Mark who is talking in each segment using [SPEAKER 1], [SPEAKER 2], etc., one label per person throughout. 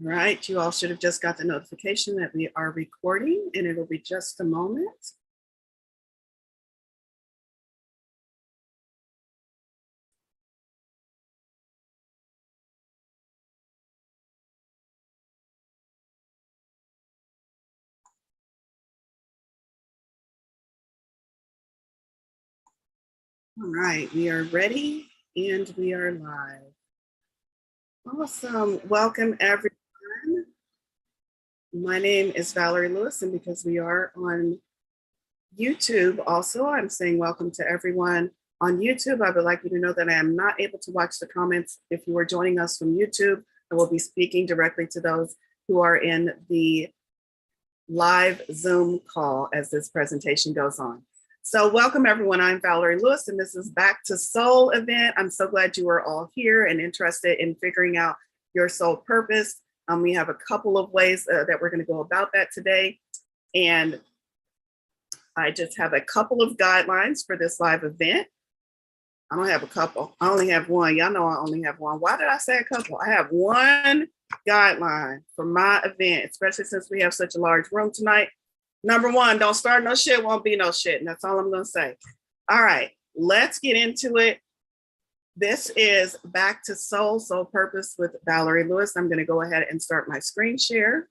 [SPEAKER 1] Right, you all should have just got the notification that we are recording, and it'll be just a moment. All right, we are ready and we are live. Awesome. Welcome, everyone. My name is Valerie Lewis, and because we are on YouTube also, I'm saying welcome to everyone on YouTube. I would like you to know that I am not able to watch the comments. If you are joining us from YouTube, I will be speaking directly to those who are in the live Zoom call as this presentation goes on. So welcome everyone, I'm Valerie Lewis, and this is Back to Soul event. I'm so glad you are all here and interested in figuring out your soul purpose. We have a couple of ways that we're gonna go about that today. And I just have a couple of guidelines for this live event. I don't have a couple, I only have one. Y'all know I only have one. Why did I say a couple? I have one guideline for my event, especially since we have such a large room tonight. Number one, don't start no shit, won't be no shit. And that's all I'm gonna say. All right, let's get into it. This is Back to Soul, Soul Purpose with Valerie Lewis. I'm gonna go ahead and start my screen share.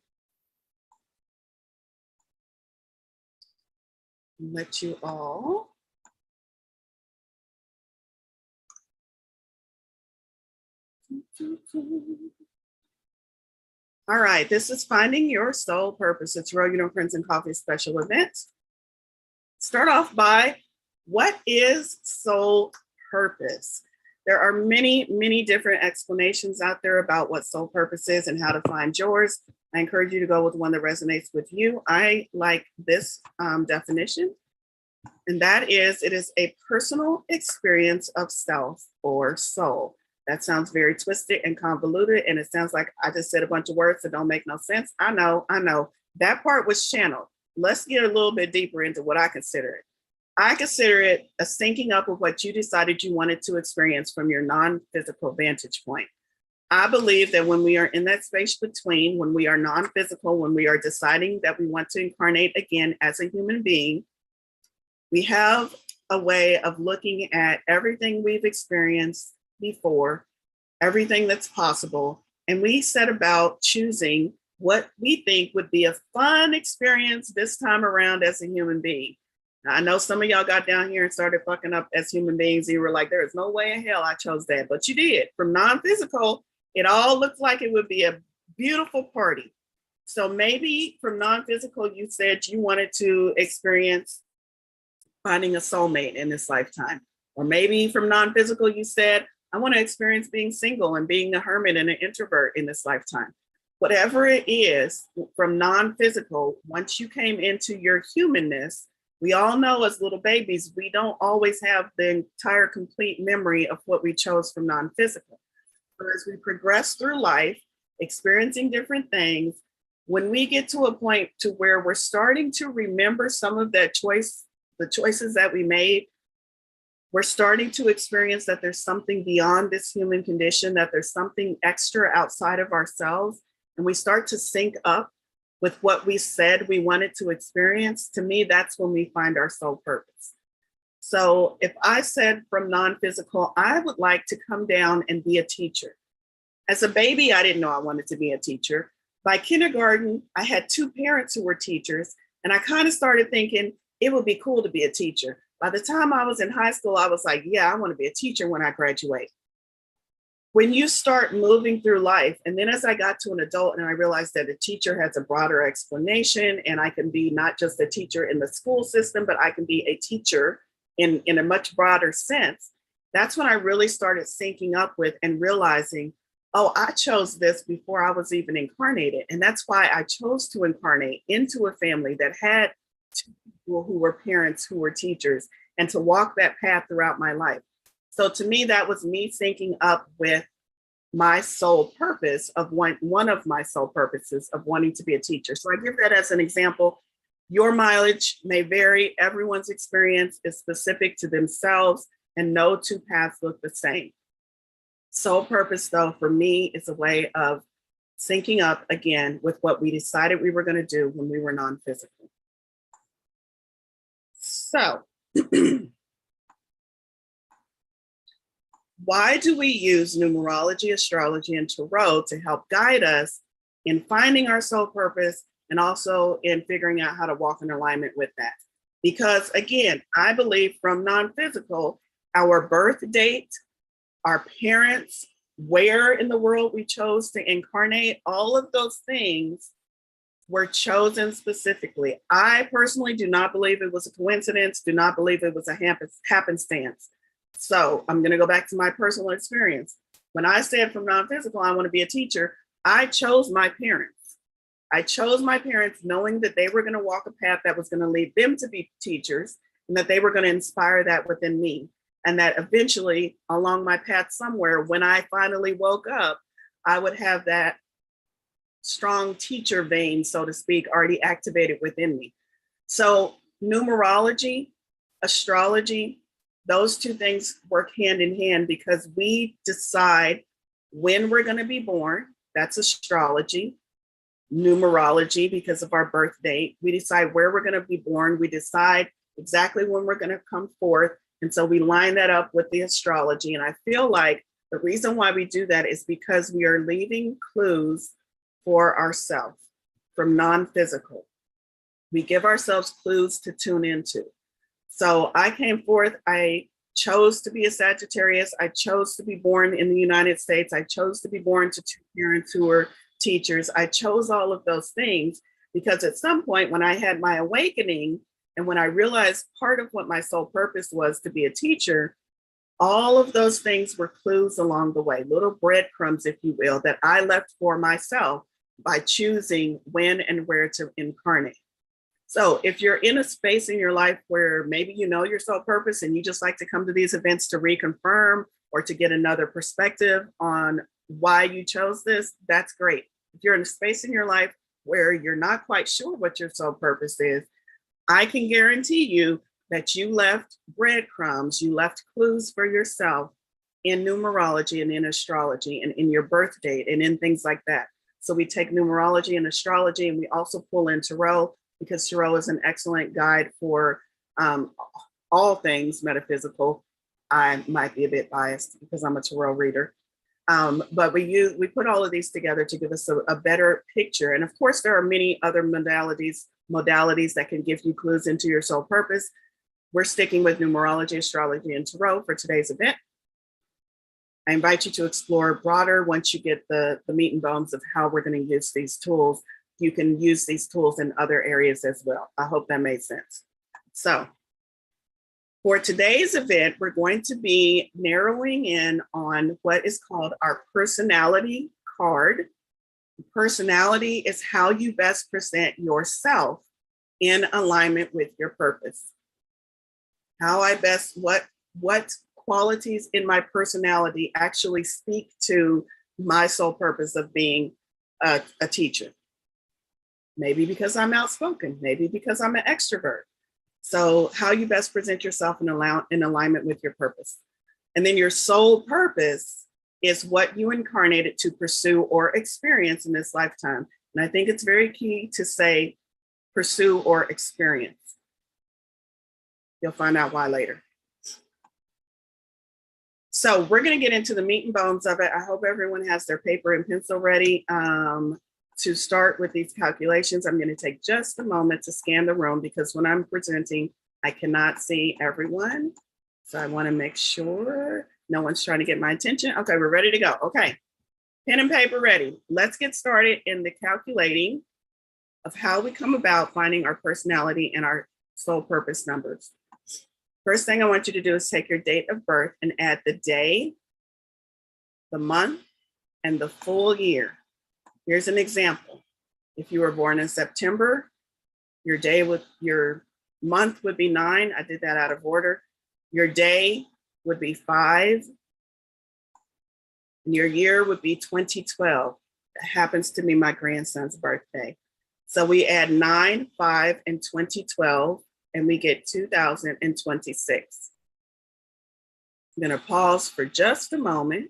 [SPEAKER 1] Let you all. All right, this is Finding Your Soul Purpose. It's Royal Unicorns and Coffee special event. Start off by, what is soul purpose? There are many, many different explanations out there about what soul purpose is and how to find yours. I encourage you to go with one that resonates with you. I like this definition, and that is, it is a personal experience of self or soul. That sounds very twisted and convoluted, and it sounds like I just said a bunch of words that don't make no sense. I know. That part was channeled. Let's get a little bit deeper into what I consider it. I consider it a syncing up of what you decided you wanted to experience from your non-physical vantage point. I believe that when we are in that space between, when we are non-physical, when we are deciding that we want to incarnate again as a human being, we have a way of looking at everything we've experienced before, everything that's possible, and we set about choosing what we think would be a fun experience this time around as a human being. Now, I know some of y'all got down here and started fucking up as human beings. You were like, there is no way in hell I chose that, but you did. From non-physical, it all looked like it would be a beautiful party. So maybe from non-physical, you said you wanted to experience finding a soulmate in this lifetime. Or maybe from non-physical, you said, I want to experience being single and being a hermit and an introvert in this lifetime. Whatever it is from non-physical, once you came into your humanness, we all know as little babies, we don't always have the entire complete memory of what we chose from non-physical. So as we progress through life, experiencing different things, when we get to a point to where we're starting to remember some of that choice, the choices that we made, we're starting to experience that there's something beyond this human condition, that there's something extra outside of ourselves, and we start to sync up with what we said we wanted to experience. To me, that's when we find our soul purpose. So if I said from non-physical, I would like to come down and be a teacher. As a baby, I didn't know I wanted to be a teacher. By kindergarten, I had two parents who were teachers, and I kind of started thinking it would be cool to be a teacher. By the time I was in high school, I was like, yeah, I want to be a teacher when I graduate. When you start moving through life, and then as I got to an adult and I realized that a teacher has a broader explanation, and I can be not just a teacher in the school system, but I can be a teacher in a much broader sense, that's when I really started syncing up with and realizing, oh, I chose this before I was even incarnated. And that's why I chose to incarnate into a family that had two people who were parents, who were teachers, and to walk that path throughout my life. So to me, that was me syncing up with my soul purpose of one of my soul purposes of wanting to be a teacher. So I give that as an example. Your mileage may vary. Everyone's experience is specific to themselves, and no two paths look the same. Soul purpose, though, for me, is a way of syncing up again with what we decided we were going to do when we were non-physical. So, why do we use numerology, astrology, and tarot to help guide us in finding our soul purpose and also in figuring out how to walk in alignment with that? Because again, I believe from non-physical, our birth date, our parents, where in the world we chose to incarnate, all of those things were chosen specifically. I personally do not believe it was a coincidence, do not believe it was a happenstance. So I'm going to go back to my personal experience. When I said from non-physical, I want to be a teacher, I chose my parents. I chose my parents knowing that they were going to walk a path that was going to lead them to be teachers and that they were going to inspire that within me. And that eventually along my path somewhere, when I finally woke up, I would have that strong teacher vein, so to speak, already activated within me. So numerology, astrology, those two things work hand in hand because we decide when we're going to be born. That's astrology. Numerology, because of our birth date. We decide where we're going to be born. We decide exactly when we're going to come forth. And so we line that up with the astrology. And I feel like the reason why we do that is because we are leaving clues for ourselves from non-physical. We give ourselves clues to tune into. So I came forth, I chose to be a Sagittarius. I chose to be born in the United States. I chose to be born to two parents who were teachers. I chose all of those things because at some point when I had my awakening and when I realized part of what my soul purpose was to be a teacher, all of those things were clues along the way, little breadcrumbs, if you will, that I left for myself by choosing when and where to incarnate. So if you're in a space in your life where maybe you know your soul purpose and you just like to come to these events to reconfirm or to get another perspective on why you chose this, that's great. If you're in a space in your life where you're not quite sure what your soul purpose is, I can guarantee you that you left breadcrumbs, you left clues for yourself in numerology and in astrology and in your birth date and in things like that. So we take numerology and astrology and we also pull in tarot because tarot is an excellent guide for all things metaphysical. I might be a bit biased because I'm a tarot reader. But we put all of these together to give us a better picture. And of course, there are many other modalities that can give you clues into your soul purpose. We're sticking with numerology, astrology, and tarot for today's event. I invite you to explore broader once you get the meat and bones of how we're going to use these tools. You can use these tools in other areas as well. I hope that made sense. So for today's event, we're going to be narrowing in on what is called our personality card. Personality is how you best present yourself in alignment with your purpose. How I best, what qualities in my personality actually speak to my soul purpose of being a teacher. Maybe because I'm outspoken, maybe because I'm an extrovert. So how you best present yourself in alignment with your purpose. And then your soul purpose is what you incarnated to pursue or experience in this lifetime. And I think it's very key to say pursue or experience. You'll find out why later. So we're going to get into the meat and bones of it. I hope everyone has their paper and pencil ready. To start with these calculations, I'm going to take just a moment to scan the room because when I'm presenting, I cannot see everyone. So I want to make sure no one's trying to get my attention. Okay, we're ready to go. Okay, pen and paper ready. Let's get started in the calculating of how we come about finding our personality and our soul purpose numbers. First thing I want you to do is take your date of birth and add the day, the month, and the full year. Here's an example. If you were born in September, your month would be 9. I did that out of order. Your day would be 5. And your year would be 2012. That happens to be my grandson's birthday. So we add 9, 5, and 2012, and we get 2026. I'm going to pause for just a moment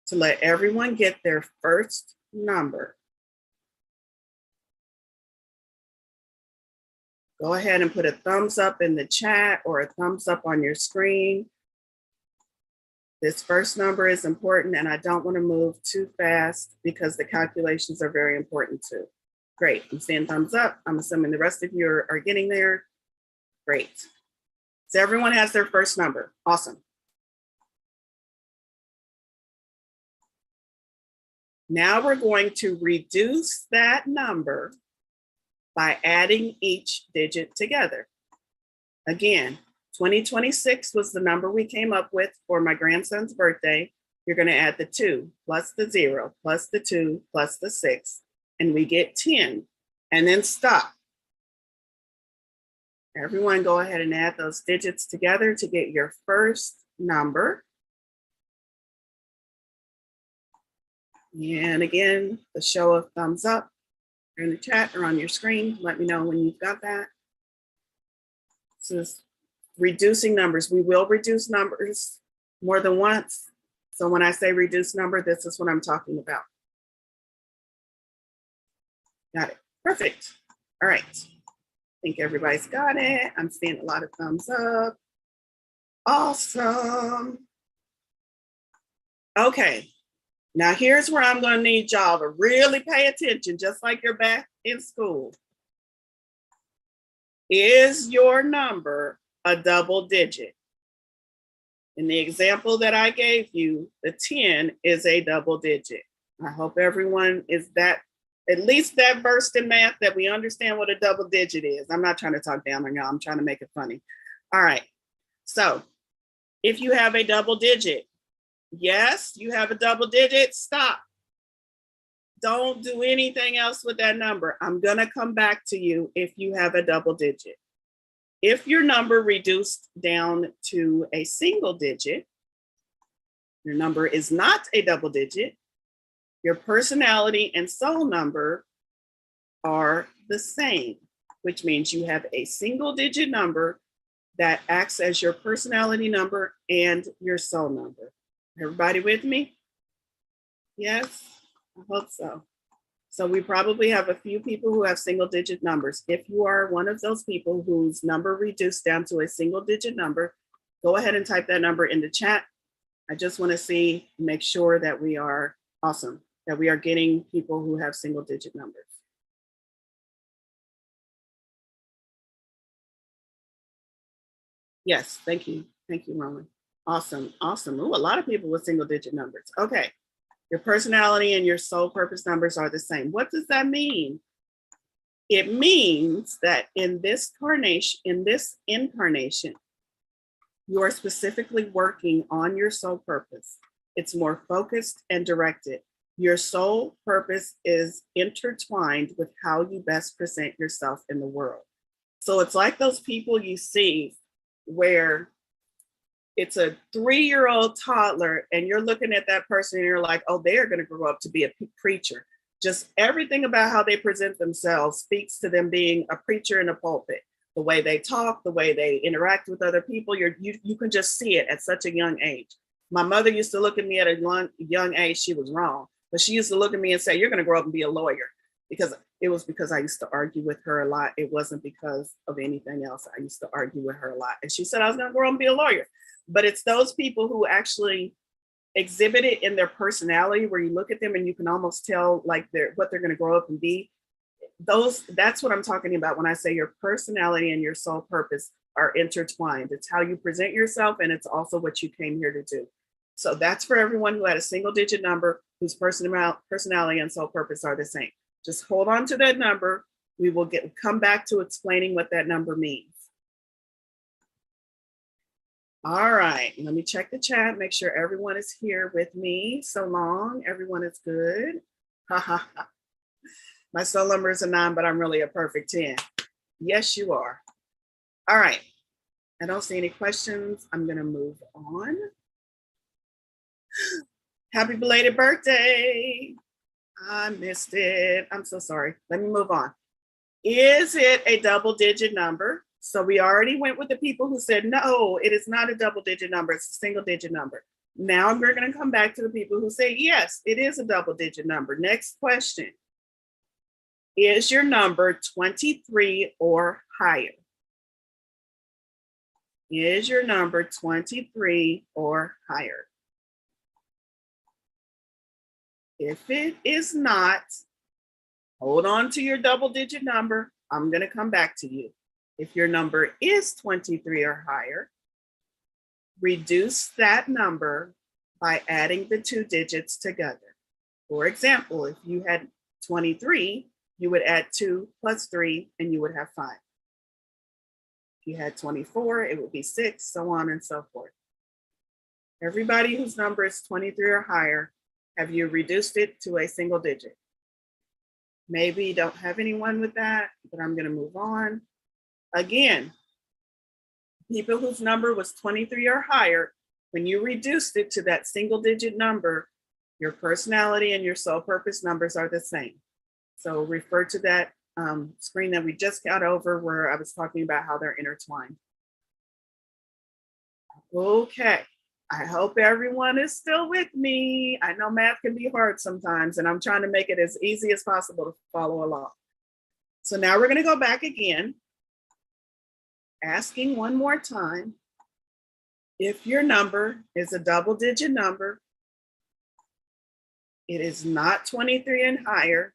[SPEAKER 1] to let everyone get their first number? Go ahead and put a thumbs up in the chat or a thumbs up on your screen. This first number is important, and I don't want to move too fast because the calculations are very important too. Great, I'm seeing thumbs up. I'm assuming the rest of you are getting there. Great. So everyone has their first number. Awesome. Now we're going to reduce that number by adding each digit together. Again, 2026 was the number we came up with for my grandson's birthday. You're going to add the 2 plus the 0 plus the 2 plus the 6, and we get 10, and then stop. Everyone go ahead and add those digits together to get your first number. And again, the show of thumbs up in the chat or on your screen. Let me know when you've got that. This is reducing numbers. We will reduce numbers more than once. So when I say reduce number, this is what I'm talking about. Got it. Perfect. All right. I think everybody's got it. I'm seeing a lot of thumbs up. Awesome. Okay. Now here's where I'm going to need y'all to really pay attention, just like you're back in school. Is your number a double digit? In the example that I gave you, the 10 is a double digit. I hope everyone is that, at least that versed in math that we understand what a double digit is. I'm not trying to talk down on y'all. I'm trying to make it funny. All right. So if you have a double digit, yes, you have a double digit, stop. Don't do anything else with that number. I'm going to come back to you if you have a double digit. If your number reduced down to a single digit, your number is not a double digit, your personality and soul number are the same, which means you have a single digit number that acts as your personality number and your soul number. Everybody with me? Yes, I hope so. So we probably have a few people who have single digit numbers. If you are one of those people whose number reduced down to a single digit number, go ahead and type that number in the chat. I just want to see, make sure that we are awesome, that we are getting people who have single digit numbers. Yes, thank you. Thank you, Roman. Awesome, awesome. Ooh, a lot of people with single digit numbers. Okay. Your personality and your soul purpose numbers are the same. What does that mean? It means that in this incarnation, you are specifically working on your soul purpose. It's more focused and directed. Your soul purpose is intertwined with how you best present yourself in the world. So it's like those people you see where it's a 3-year-old toddler and you're looking at that person and you're like, oh, they're going to grow up to be a preacher. Just everything about how they present themselves speaks to them being a preacher in a pulpit. The way they talk, the way they interact with other people, you can just see it at such a young age. My mother used to look at me at a young age. She was wrong, but she used to look at me and say, you're going to grow up and be a lawyer. Because it was because I used to argue with her a lot. It wasn't because of anything else. I used to argue with her a lot. And she said I was going to grow up and be a lawyer. But it's those people who actually exhibit it in their personality, where you look at them and you can almost tell like what they're going to grow up and be. That's what I'm talking about when I say your personality and your soul purpose are intertwined. It's how you present yourself, and it's also what you came here to do. So that's for everyone who had a single digit number, whose personality and soul purpose are the same. Just hold on to that number. We will come back to explaining what that number means. All right, let me check the chat, make sure everyone is here with me. So long, everyone is good. My soul number is a 9, but I'm really a perfect 10. Yes, you are. All right, I don't see any questions. I'm gonna move on. Happy belated birthday. I missed it. I'm so sorry. Let me move on. Is it a double digit number? So we already went with the people who said, no, it is not a double digit number. It's a single digit number. Now we're going to come back to the people who say, yes, it is a double-digit number. Next question. Is your number 23 or higher? Is your number 23 or higher? If it is not, hold on to your double-digit number. I'm going to come back to you. If your number is 23 or higher, reduce that number by adding the two digits together. For example, if you had 23, you would add 2 plus 3, and you would have 5. If you had 24, it would be 6, so on and so forth. Everybody whose number is 23 or higher, have you reduced it to a single digit? Maybe you don't have anyone with that, but I'm going to move on. Again, people whose number was 23 or higher, when you reduced it to that single digit number, your personality and your soul purpose numbers are the same. So refer to that screen that we just got over where I was talking about how they're intertwined. Okay, I hope everyone is still with me. I know math can be hard sometimes, and I'm trying to make it as easy as possible to follow along. So now we're going to go back again, asking one more time, if your number is a double-digit number, it is not 23 and higher,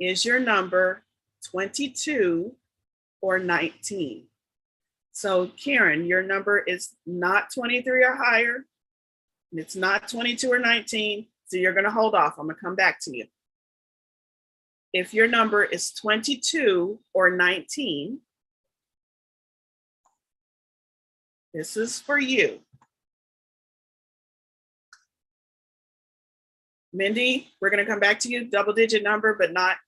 [SPEAKER 1] is your number 22 or 19? So Karen, your number is not 23 or higher, and it's not 22 or 19, so you're going to hold off. I'm going to come back to you. If your number is 22 or 19, this is for you. Mindy, we're going to come back to you, double-digit number, but not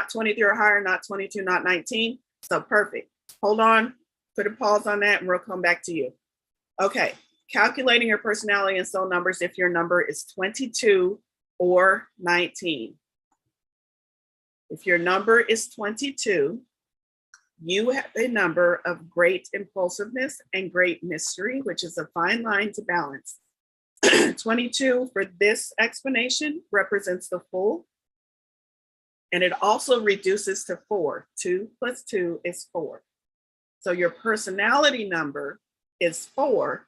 [SPEAKER 1] 23 or higher, not 22, not 19. So perfect. Hold on, put a pause on that, and we'll come back to you. Okay, calculating your personality and soul numbers if your number is 22 or 19. If your number is 22, you have a number of great impulsiveness and great mystery, which is a fine line to balance. 22 for this explanation represents the full, and it also reduces to 4. 2 plus 2 is 4. So your personality number is 4,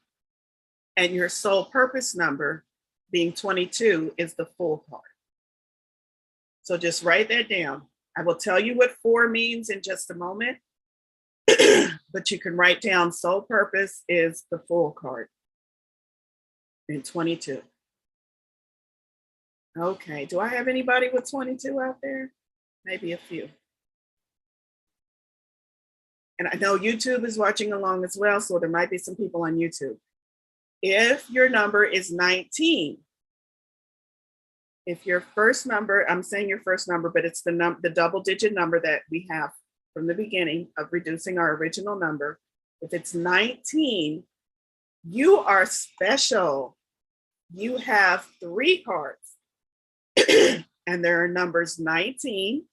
[SPEAKER 1] and your soul purpose number, being 22, is the full card. So just write that down. I will tell you what 4 means in just a moment, but you can write down soul purpose is the full card in 22. Okay, do I have anybody with 22 out there? Maybe a few. And I know YouTube is watching along as well, so there might be some people on YouTube. If your number is 19, if your first number, I'm saying your first number, but it's the double-digit number that we have from the beginning of reducing our original number. If it's 19, you are special. You have 3 cards, and there are numbers 19,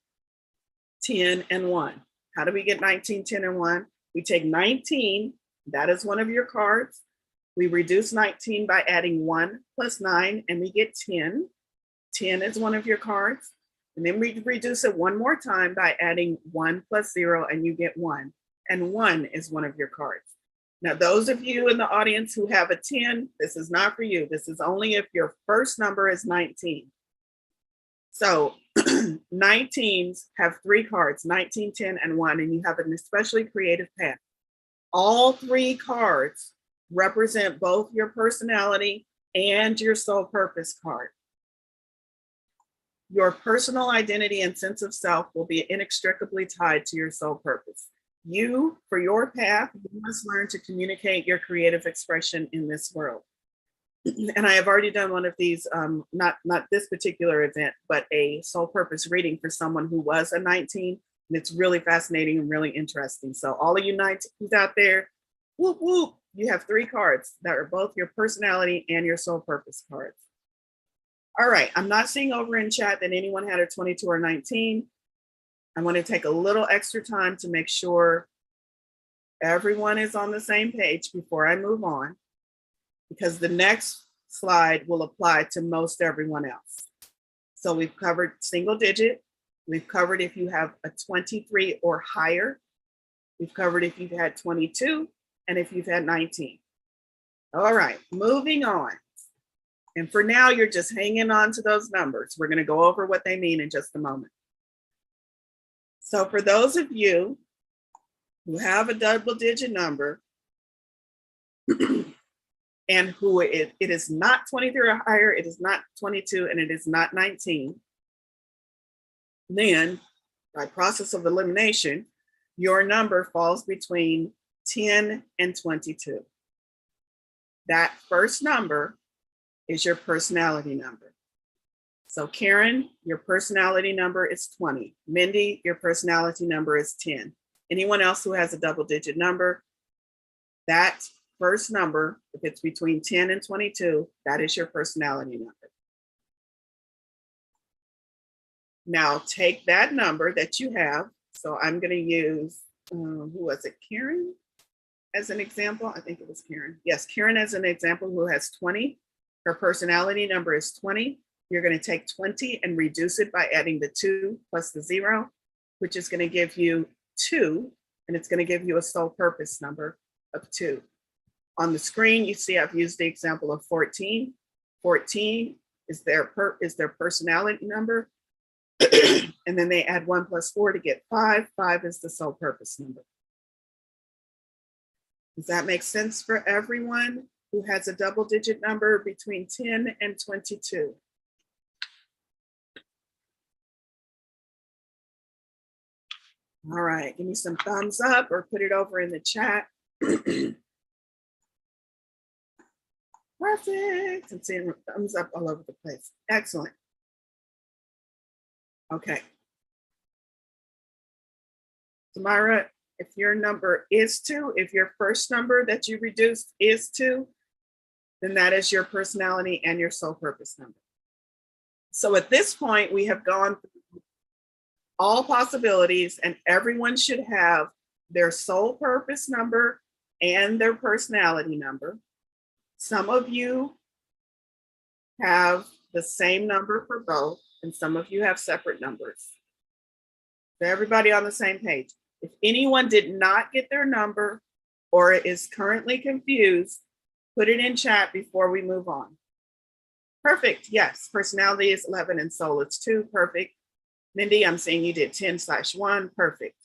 [SPEAKER 1] 10, and 1. How do we get 19, 10, and 1? We take 19, that is one of your cards. We reduce 19 by adding 1 plus 9, and we get 10. 10 is one of your cards. And then we reduce it one more time by adding 1 plus 0, and you get 1. And 1 is one of your cards. Now, those of you in the audience who have a 10, this is not for you. This is only if your first number is 19. So 19s have 3 cards, 19, 10, and 1, and you have an especially creative path. All 3 cards represent both your personality and your soul purpose card. Your personal identity and sense of self will be inextricably tied to your soul purpose. You, for your path, you must learn to communicate your creative expression in this world. And I have already done one of these, not this particular event, but a soul purpose reading for someone who was a 19. And it's really fascinating and really interesting. So all of you 19s out there, whoop, whoop, you have 3 cards that are both your personality and your soul purpose cards. All right, I'm not seeing over in chat that anyone had a 22 or 19. I want to take a little extra time to make sure everyone is on the same page before I move on. because the next slide will apply to most everyone else. So we've covered single digit. We've covered if you have a 23 or higher. We've covered if you've had 22 and if you've had 19. All right, moving on. And for now, you're just hanging on to those numbers. We're going to go over what they mean in just a moment. So for those of you who have a double digit number and who it is not 23 or higher, it is not 22, and it is not 19, then by process of elimination, your number falls between 10 and 22. That first number is your personality number. So Karen, your personality number is 20. Mindy, your personality number is 10. Anyone else who has a double digit number, that first number, if it's between 10 and 22, that is your personality number. Now take that number that you have. So I'm going to use, who was it, Karen as an example? I think it was Karen. Yes, Karen as an example, who has 20. Her personality number is 20. You're going to take 20 and reduce it by adding the 2 plus the 0, which is going to give you 2, and it's going to give you a soul purpose number of 2. On the screen, you see I've used the example of 14. 14 is their personality number. And then they add 1 plus 4 to get 5. 5 is the soul purpose number. Does that make sense for everyone who has a double digit number between 10 and 22? All right, give me some thumbs up or put it over in the chat. Perfect. I'm seeing thumbs up all over the place. Excellent. Okay. Tamara, if your number is 2, if your first number that you reduced is 2, then that is your personality and your soul purpose number. So at this point, we have gone through all possibilities, and everyone should have their soul purpose number and their personality number. Some of you have the same number for both, and some of you have separate numbers. So everybody on the same page. If anyone did not get their number or is currently confused, put it in chat before we move on. Perfect. Yes. Personality is 11 and soul is 2. Perfect. Mindy, I'm seeing you did 10/1. Perfect.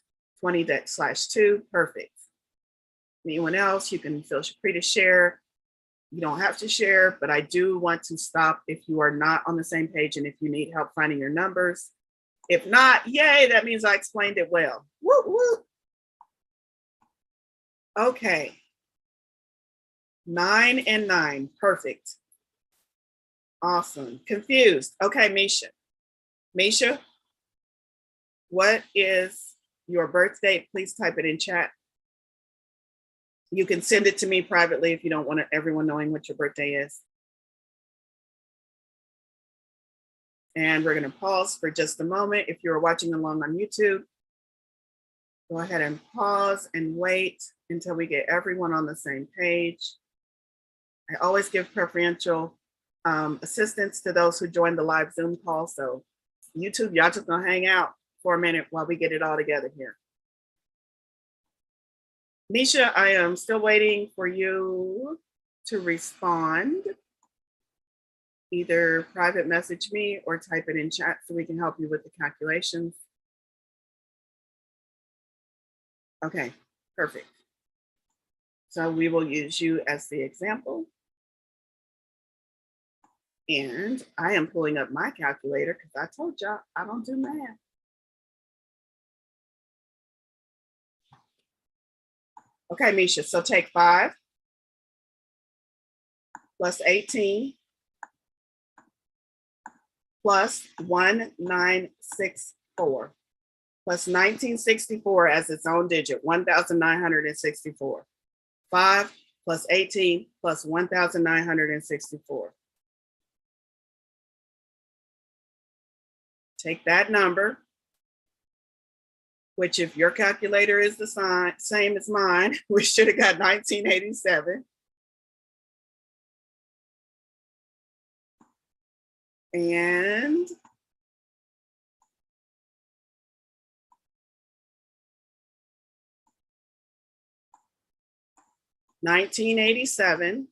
[SPEAKER 1] 20/2. Perfect. Anyone else, you can feel free to share. You don't have to share, but I do want to stop if you are not on the same page and if you need help finding your numbers. If not, yay, that means I explained it well. Woo, woo. Okay. 9 and 9. Perfect. Awesome. Confused. Okay, Misha. Misha, what is your birth date? Please type it in chat. You can send it to me privately if you don't want everyone knowing what your birthday is. And we're going to pause for just a moment. If you're watching along on YouTube, go ahead and pause and wait until we get everyone on the same page. I always give preferential assistance to those who join the live Zoom call. So YouTube, y'all just gonna hang out for a minute while we get it all together here. Nisha, I am still waiting for you to respond. Either private message me or type it in chat so we can help you with the calculations. Okay, perfect. So we will use you as the example. And I am pulling up my calculator because I told y'all I don't do math. Okay, Misha, so take 5 plus 18 plus 1964 plus 1964 as its own digit, 1,964. 5 plus 18 plus 1,964. Take that number, which if your calculator is the same as mine, we should have got 1987. And $1987.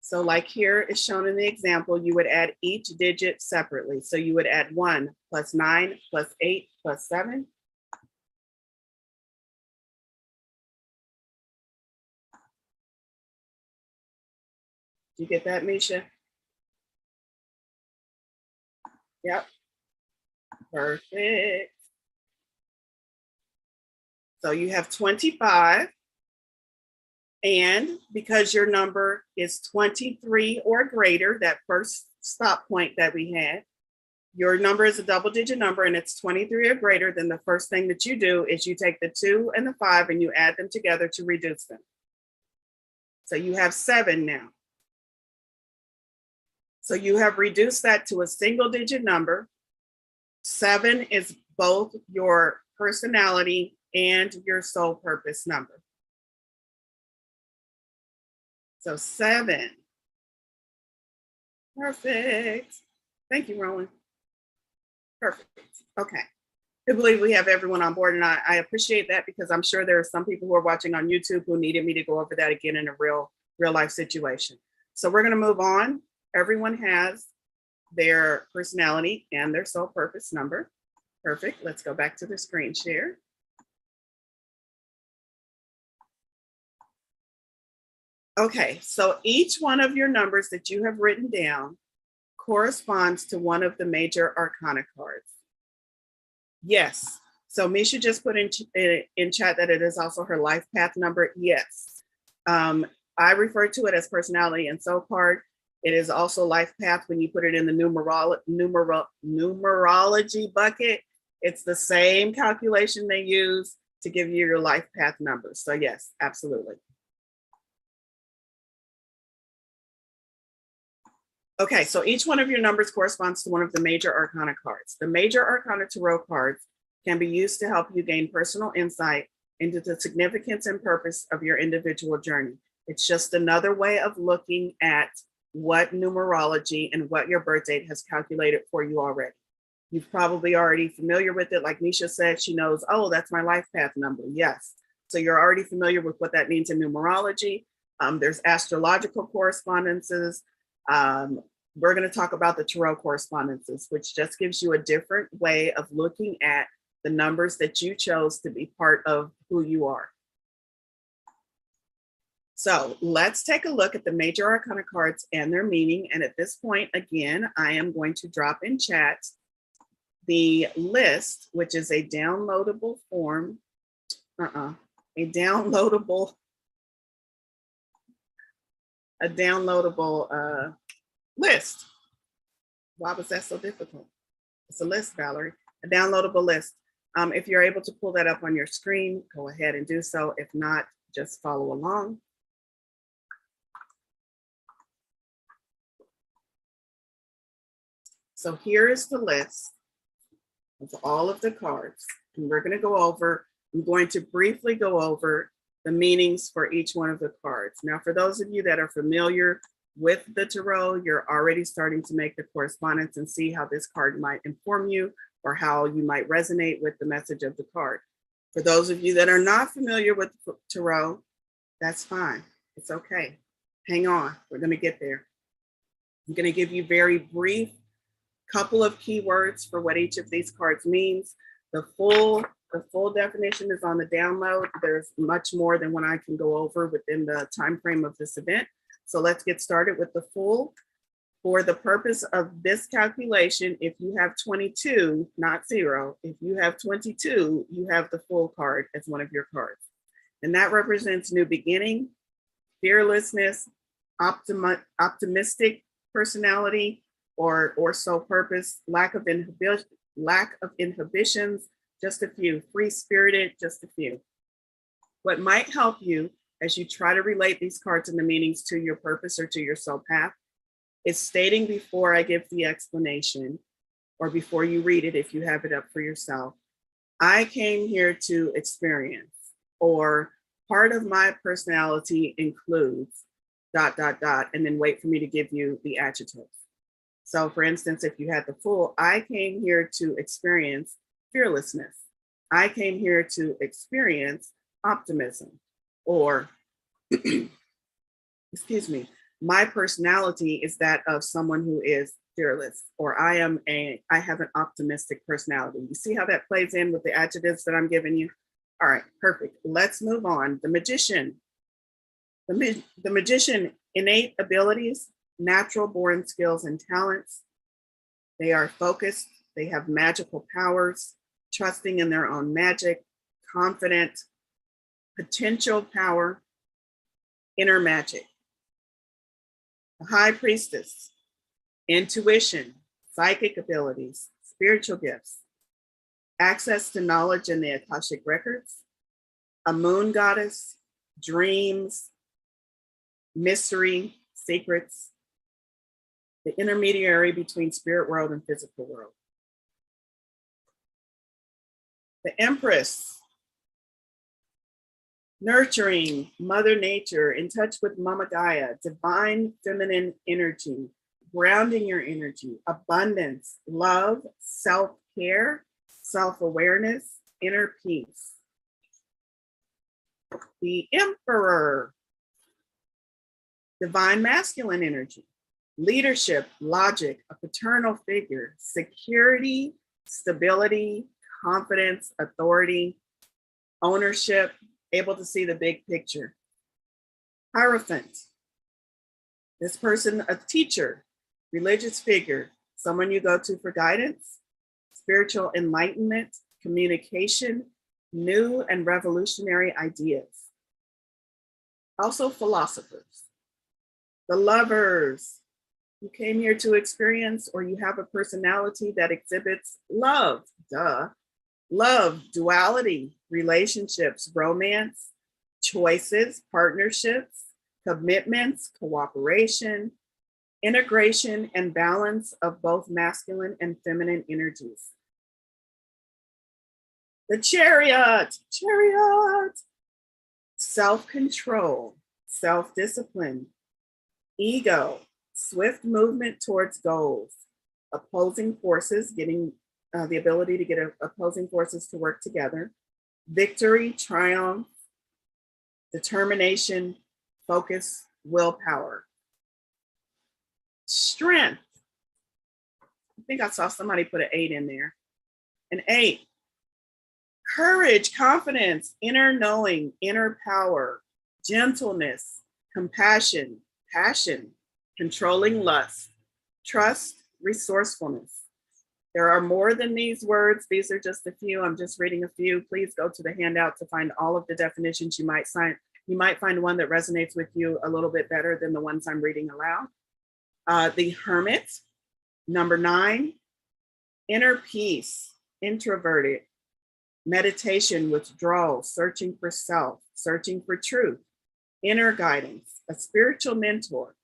[SPEAKER 1] So like here is shown in the example, you would add each digit separately. So you would add 1 plus 9 plus 8 plus 7. You get that, Misha? Yep. Perfect. So you have 25. And because your number is 23 or greater, that first stop point that we had, your number is a double digit number and it's 23 or greater, then the first thing that you do is you take the 2 and the 5 and you add them together to reduce them. So you have 7 now. So you have reduced that to a single digit number. 7 is both your personality and your soul purpose number. So 7. Perfect. Thank you, Roland. Perfect. Okay. I believe we have everyone on board, and I appreciate that because I'm sure there are some people who are watching on YouTube who needed me to go over that again in a real life situation. So we're going to move on. Everyone has their personality and their soul purpose number. Perfect. Let's go back to the screen share. Okay, so each one of your numbers that you have written down corresponds to one of the major arcana cards. Yes. So Misha just put in chat that it is also her life path number. Yes. I refer to it as personality and soul card. It is also life path when you put it in the numerology bucket. It's the same calculation they use to give you your life path numbers. So yes, absolutely. Okay, so each one of your numbers corresponds to one of the major arcana cards. The major arcana tarot cards can be used to help you gain personal insight into the significance and purpose of your individual journey. It's just another way of looking at what numerology and what your birth date has calculated for you already. You've probably already familiar with it. Like Nisha said, she knows, oh, that's my life path number. Yes. So you're already familiar with what that means in numerology. There's astrological correspondences. We're going to talk about the tarot correspondences, which just gives you a different way of looking at the numbers that you chose to be part of who you are. So let's take a look at the major arcana cards and their meaning. And at this point, again, I am going to drop in chat the list, which is a downloadable form, a downloadable list. Why was that so difficult? It's a list, Valerie, a downloadable list. If you're able to pull that up on your screen, go ahead and do so. If not, just follow along. So here is the list of all of the cards. And we're going to go over, I'm going to briefly go over the meanings for each one of the cards. Now, for those of you that are familiar with the tarot, you're already starting to make the correspondence and see how this card might inform you or how you might resonate with the message of the card. For those of you that are not familiar with tarot, that's fine. It's okay. Hang on. We're going to get there. I'm going to give you very brief couple of keywords for what each of these cards means. The full definition is on the download. There's much more than what I can go over within the time frame of this event. So let's get started with the full. For the purpose of this calculation, if you have 22, not 0, if you have 22, you have the full card as one of your cards. And that represents new beginning, fearlessness, optimistic personality, or soul purpose, lack of inhibitions, just a few, free-spirited, just a few. What might help you as you try to relate these cards and the meanings to your purpose or to your soul path is stating before I give the explanation or before you read it, if you have it up for yourself, I came here to experience, or part of my personality includes ... and then wait for me to give you the adjectives. So for instance, if you had the Fool, I came here to experience fearlessness. I came here to experience optimism. Or, excuse me, my personality is that of someone who is fearless, or I have an optimistic personality. You see how that plays in with the adjectives that I'm giving you? All right, perfect. Let's move on. The Magician. The Magician, innate abilities, natural born skills and talents. They are focused, they have magical powers, trusting in their own magic, confident, potential power, inner magic. The High Priestess, intuition, psychic abilities, spiritual gifts, access to knowledge in the Akashic records, a moon goddess, dreams, mystery, secrets, the intermediary between spirit world and physical world. The Empress, nurturing, Mother Nature, in touch with Mama Gaia, divine feminine energy, grounding your energy, abundance, love, self-care, self-awareness, inner peace. The Emperor, divine masculine energy, leadership, logic, a paternal figure, security, stability, confidence, authority, ownership, able to see the big picture. Hierophant, this person, a teacher, religious figure, someone you go to for guidance, spiritual enlightenment, communication, new and revolutionary ideas. Also philosophers. The Lovers, you came here to experience, or you have a personality that exhibits love, duh. Love, duality, relationships, romance, choices, partnerships, commitments, cooperation, integration, and balance of both masculine and feminine energies. The Chariot, self-control, self-discipline, ego, swift movement towards goals, opposing forces, getting the ability to get opposing forces to work together, victory, triumph, determination, focus, willpower. Strength. I think I saw somebody put an 8 in there. An 8. Courage, confidence, inner knowing, inner power, gentleness, compassion, passion, controlling lust, trust, resourcefulness. There are more than these words. These are just a few. I'm just reading a few. Please go to the handout to find all of the definitions. You might find one that resonates with you a little bit better than the ones I'm reading aloud. The Hermit, number 9, inner peace, introverted, meditation, withdrawal, searching for self, searching for truth, inner guidance, a spiritual mentor.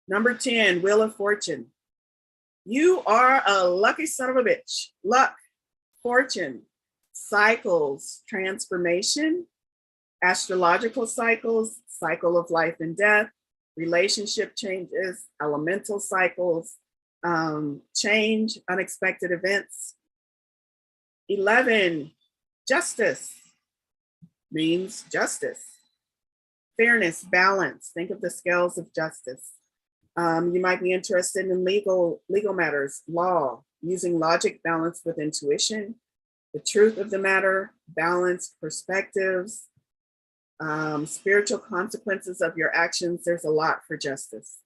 [SPEAKER 1] Number 10, Wheel of Fortune. You are a lucky son of a bitch. Luck, fortune, cycles, transformation, astrological cycles, cycle of life and death, relationship changes, elemental cycles, change, unexpected events. 11, justice, means justice, fairness, balance. Think of the scales of justice. You might be interested in legal matters, law, using logic balanced with intuition, the truth of the matter, balanced perspectives, spiritual consequences of your actions. There's a lot for justice.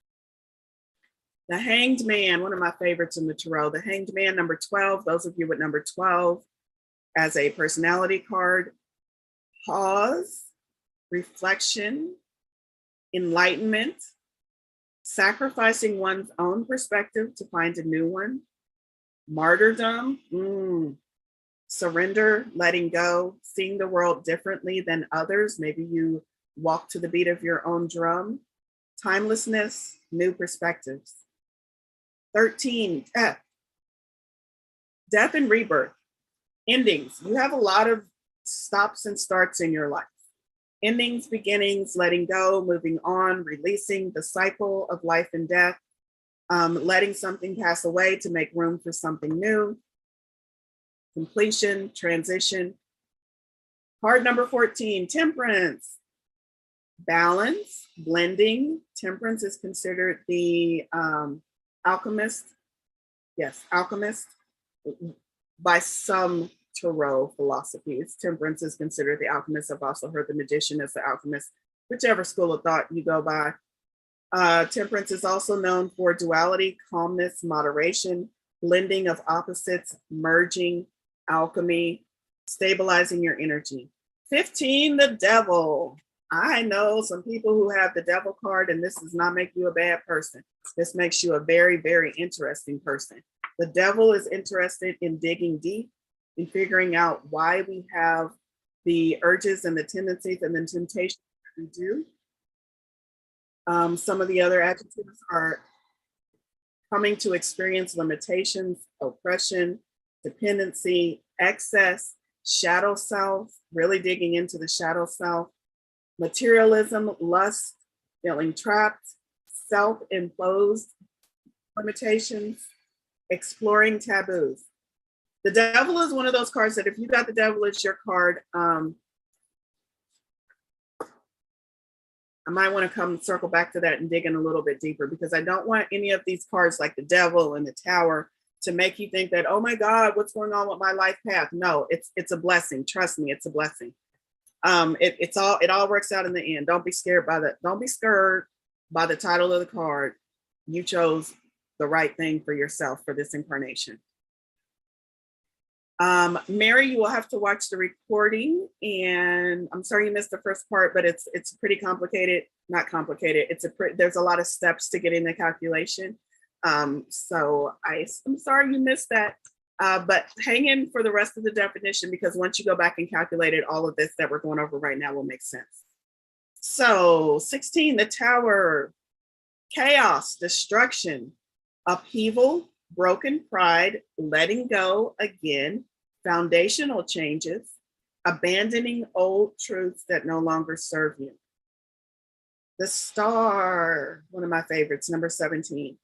[SPEAKER 1] The Hanged Man, one of my favorites in the Tarot. The Hanged Man, number 12. Those of you with number 12 as a personality card. Pause, reflection, enlightenment, sacrificing one's own perspective to find a new one. Martyrdom, surrender, letting go, seeing the world differently than others. Maybe you walk to the beat of your own drum. Timelessness, new perspectives. 13, death. Death and rebirth, endings. You have a lot of stops and starts in your life. Endings, beginnings, letting go, moving on, releasing the cycle of life and death. letting something pass away to make room for something new, completion, transition. Card number 14, temperance, balance, blending. Temperance is considered the alchemist. Yes, alchemist. By some tarot philosophies, temperance is considered the alchemist. I've also heard the magician as the alchemist, whichever school of thought you go by. Temperance is also known for duality, calmness, moderation, blending of opposites, merging, alchemy, stabilizing your energy. 15, the devil. I know some people who have the devil card, and this does not make you a bad person. This makes you a very, very interesting person. The devil is interested in digging deep, in figuring out why we have the urges and the tendencies and the temptations that we do. Some of the other adjectives are coming to experience limitations, oppression, dependency, excess, shadow self, really digging into the shadow self, materialism, lust, feeling trapped, self-imposed limitations, exploring taboos. The devil is one of those cards that if you got the devil as your card, I might want to come circle back to that and dig in a little bit deeper, because I don't want any of these cards like the devil and the tower to make you think that, oh my God, what's going on with my life path? No, it's a blessing. Trust me, it's a blessing. It all works out in the end. Don't be scared by the title of the card. You chose the right thing for yourself for this incarnation. Mary, you will have to watch the recording, and I'm sorry you missed the first part, but it's pretty complicated. Not complicated. There's a lot of steps to getting the calculation. So I'm sorry you missed that. But hang in for the rest of the definition, because once you go back and calculate it, all of this that we're going over right now will make sense. So 16, the tower, chaos, destruction, upheaval, broken pride, letting go again, foundational changes, abandoning old truths that no longer serve you. The star, one of my favorites, number 17,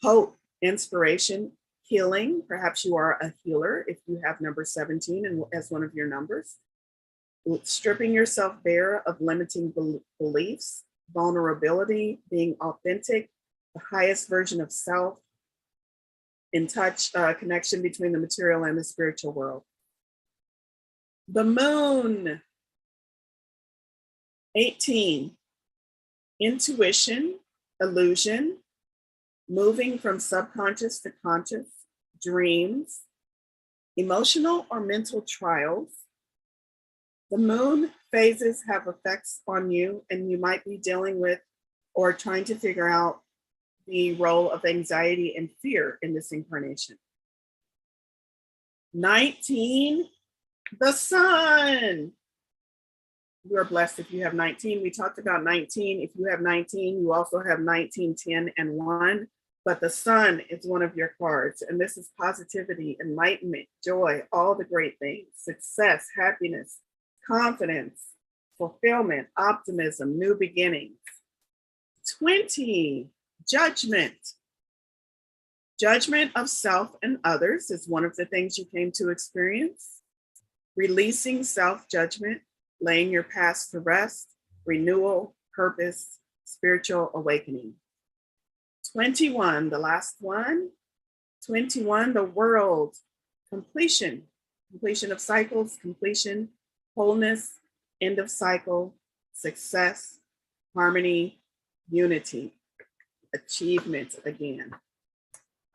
[SPEAKER 1] hope, inspiration, healing. Perhaps you are a healer if you have number 17 and as one of your numbers. Stripping yourself bare of limiting beliefs, vulnerability, being authentic, the highest version of self, in touch, connection between the material and the spiritual world. The moon, 18, intuition, illusion, moving from subconscious to conscious, dreams, emotional or mental trials. The moon phases have effects on you, and you might be dealing with or trying to figure out the role of anxiety and fear in this incarnation. 19, the sun. You are blessed if you have 19. We talked about 19. If you have 19, you also have 19, 10, and 1. But the sun is one of your cards. And this is positivity, enlightenment, joy, all the great things, success, happiness, confidence, fulfillment, optimism, new beginnings. 20, judgment. Judgment of self and others is one of the things you came to experience. Releasing self-judgment, laying your past to rest, renewal, purpose, spiritual awakening. 21, the last one. 21, the world, completion. Completion of cycles, completion, wholeness, end of cycle, success, harmony, unity, achievement again.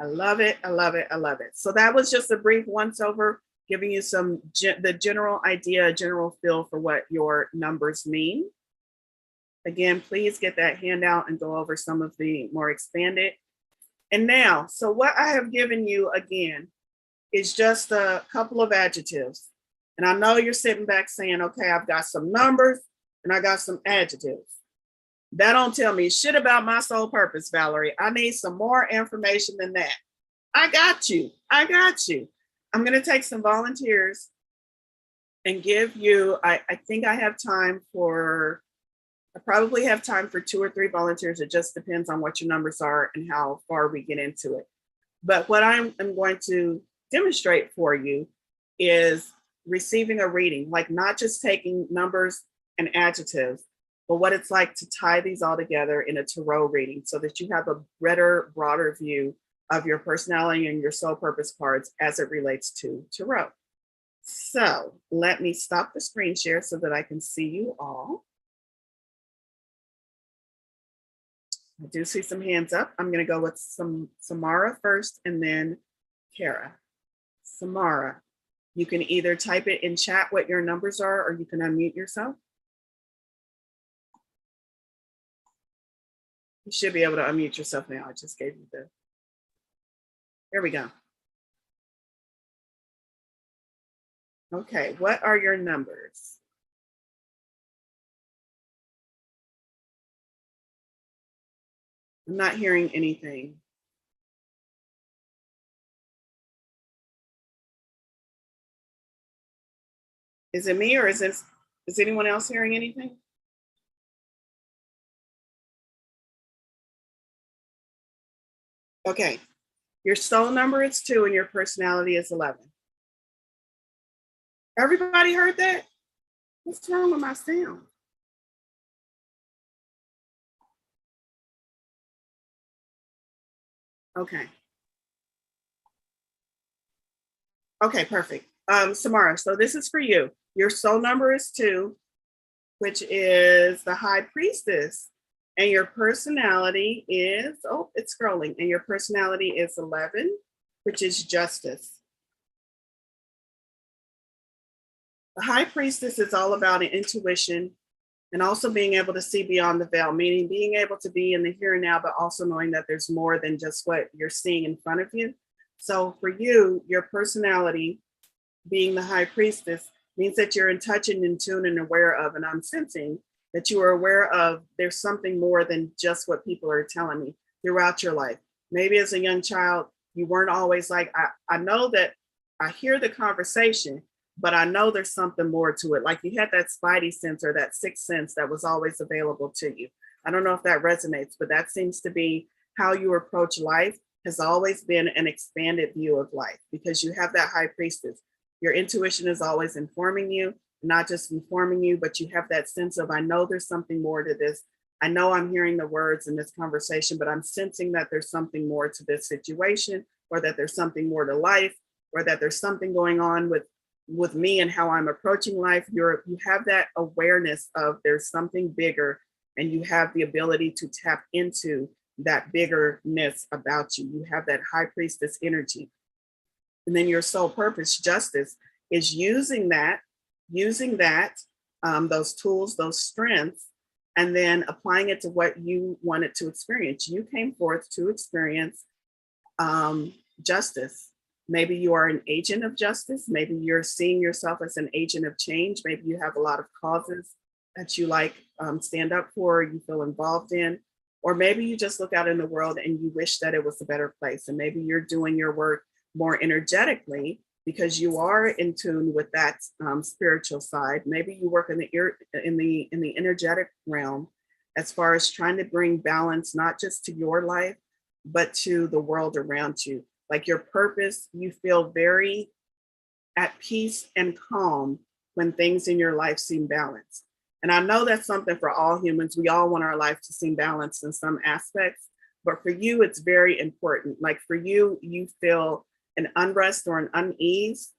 [SPEAKER 1] I love it. I love it. I love it. So that was just a brief once over, giving you the general idea, general feel for what your numbers mean. Again, please get that handout and go over some of the more expanded. And now, so what I have given you again is just a couple of adjectives. And I know you're sitting back saying, okay, I've got some numbers and I got some adjectives. That don't tell me shit about my soul purpose, Valorie. I need some more information than that. I got you. I got you. I'm going to take some volunteers and give you, I think I have time for I probably have time for 2 or 3 volunteers. It just depends on what your numbers are and how far we get into it. But what I'm going to demonstrate for you is receiving a reading, like not just taking numbers and adjectives, but what it's like to tie these all together in a tarot reading so that you have a better, broader view of your personality and your soul purpose cards as it relates to tarot. So let me stop the screen share so that I can see you all. I do see some hands up. I'm going to go with Samara first and then Kara. Samara, you can either type it in chat what your numbers are, or you can unmute yourself. You should be able to unmute yourself now. I just gave you the, there we go. Okay, what are your numbers? I'm not hearing anything. Is it me or is anyone else hearing anything? Okay, your soul number is 2 and your personality is 11. Everybody heard that? What's wrong with my sound? Okay. Okay, perfect. Samara, so this is for you. Your soul number is 2, which is the High Priestess. And your personality is, oh, it's scrolling. And your personality is 11, which is Justice. The High Priestess is all about an intuition and also being able to see beyond the veil, meaning being able to be in the here and now, but also knowing that there's more than just what you're seeing in front of you. So for you, your personality being the High Priestess means that you're in touch and in tune and aware of, and I'm sensing that you are aware of there's something more than just what people are telling me throughout your life. Maybe as a young child, you weren't always like, I know that I hear the conversation, but I know there's something more to it. Like you had that spidey sense or that sixth sense that was always available to you. I don't know if that resonates, but that seems to be how you approach life, has always been an expanded view of life because you have that High Priestess. Your intuition is always informing you, not just informing you, but you have that sense of, I know there's something more to this. I know I'm hearing the words in this conversation, but I'm sensing that there's something more to this situation, or that there's something more to life, or that there's something going on with me and how I'm approaching life. You have that awareness of there's something bigger, and you have the ability to tap into that biggerness about you. You have that High Priestess energy. And then your soul purpose, Justice, is using that, those tools, those strengths, and then applying it to what you wanted to experience. You came forth to experience justice. Maybe you are an agent of justice. Maybe you're seeing yourself as an agent of change. Maybe you have a lot of causes that you like stand up for, you feel involved in, or maybe you just look out in the world and you wish that it was a better place. And maybe you're doing your work more energetically because you are in tune with that spiritual side. Maybe you work in the energetic realm as far as trying to bring balance, not just to your life, but to the world around you. Like your purpose, you feel very at peace and calm when things in your life seem balanced. And I know that's something for all humans. We all want our life to seem balanced in some aspects, but for you, it's very important. Like for you, you feel an unrest or an unease